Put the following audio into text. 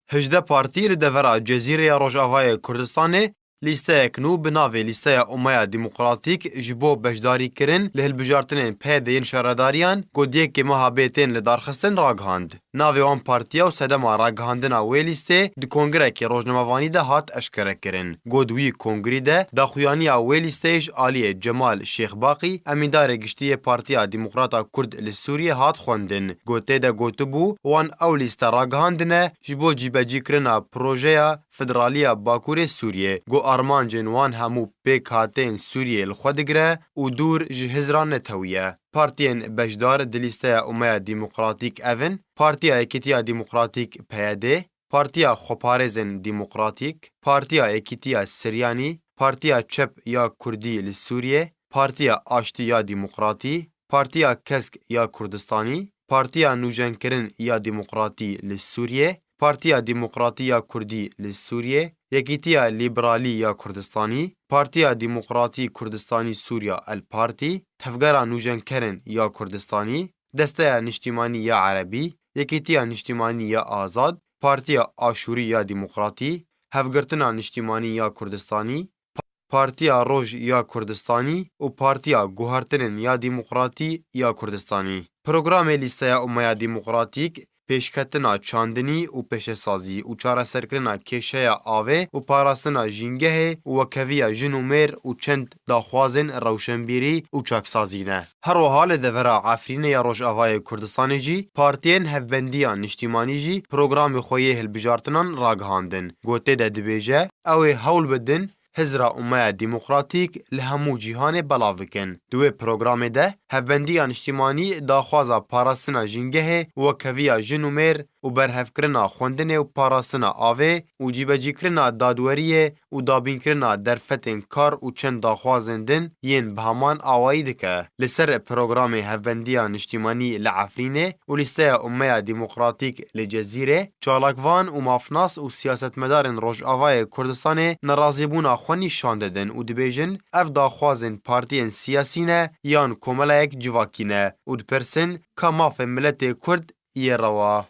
هجده پارتی li devera Cezîreya Rojavayê Kurdistanê lîsteyek nû bi navê Lîsteya Umeya Demokratîk ji bo beşdarîkirin li hilbijartinên pêdê yên şaredariyan godiyekê meha bêtên li darxistin ragihand. Navê wan partiya û sedema ragihandina wê lîstê di Kongrekê Rojnamevanî de hat eşkerekirin. God wî kongrî de daxuyaniya wê lîsteyê ji aliyê Cemal Şêxbaqî, emîndarê giştî yê Partiya Demokrata Kurd li Sûriyê hat xwendin. Gotê de gotibû wan ew lîste ragihandine ji bo cîbecîkirina projeya Federaliya Bakurê Sûriyê. Armancên wan hemû pêk hatên Sûriyê li xwe digire û dûr ji hizran netewîye. Partiyên beşdar di lîsteya Umeya Demokratîk evin, Partiya Yekîtiya Demokratîk PYD, Partiya Xweparêzên Demokratîk, Partiya Yekîtiya Siryanî, Partiya Çep ya Kurdî li Sûriyê, Partiya Aştî ya Demokratî, Partiya Kesk ya Kurdistanî, Partiya Nûjenkirin ya Demokratî li Sûriyê, Partiya Demokratî ya Kurdî li Sûriyê, Yekîtiya Liberalî ya Kurdistanî, Partiya Demokratî Kurdistanî Sûriya El Partî, Tevgera Nûjenkerên ya Kurdistanî, Desteya Niştîmanî ya Erebî, Yekîtiya Niştîmanî ya Azad, Partiya Aşûrî ya Demokratî, Hevgirtina Niştîmanî ya Kurdistanî, Partiya Roj ya Kurdistanî û Partiya Guhartinên ya Demokratî ya Kurdistanî. Programê Lîsteya Umeya Demokratîk pêşketina çandinî û pêşesazî û çareserkirina kêşeya avê û parastina jîngehê û wekeviya jin û mêr û çend daxwazên rewşenbîrî û çaksazî ne. Her wiha li devera Efrînê ya Rojavayê Kurdistanê jî partiyên hevbendiya niştîmanî jî programê xwe yê hilbijartinan ragihandin. Gotê de dibêje ew ê hewl bidin Hizra Umeya Demokratîk li hemû cîhanê belav bikin. Di wê programê de hevbendiya niştîmanî daxwaza parastina jîngehê û wekeviya jin û mêr û berhevkirina xwendinê û parastina avê û cîbecîkirina dadweriyê û dabînkirina derfetên kar û çend daxwazên din yên bi heman awayî dike. Li ser programê hevbendiya niştîmanî li Efrînê û lîsteya Umeya Demokratîk li Cezîrê, çalakvan û mafnas û siyasetmedarên Rojavayê Kurdistanê nerazîbûna xwe nîşan didin û dibêjin ev daxwazên partiyên siyasî ne yan komelayek civakî ne û dipirsin ka mafê miletê Kurd yê rewa.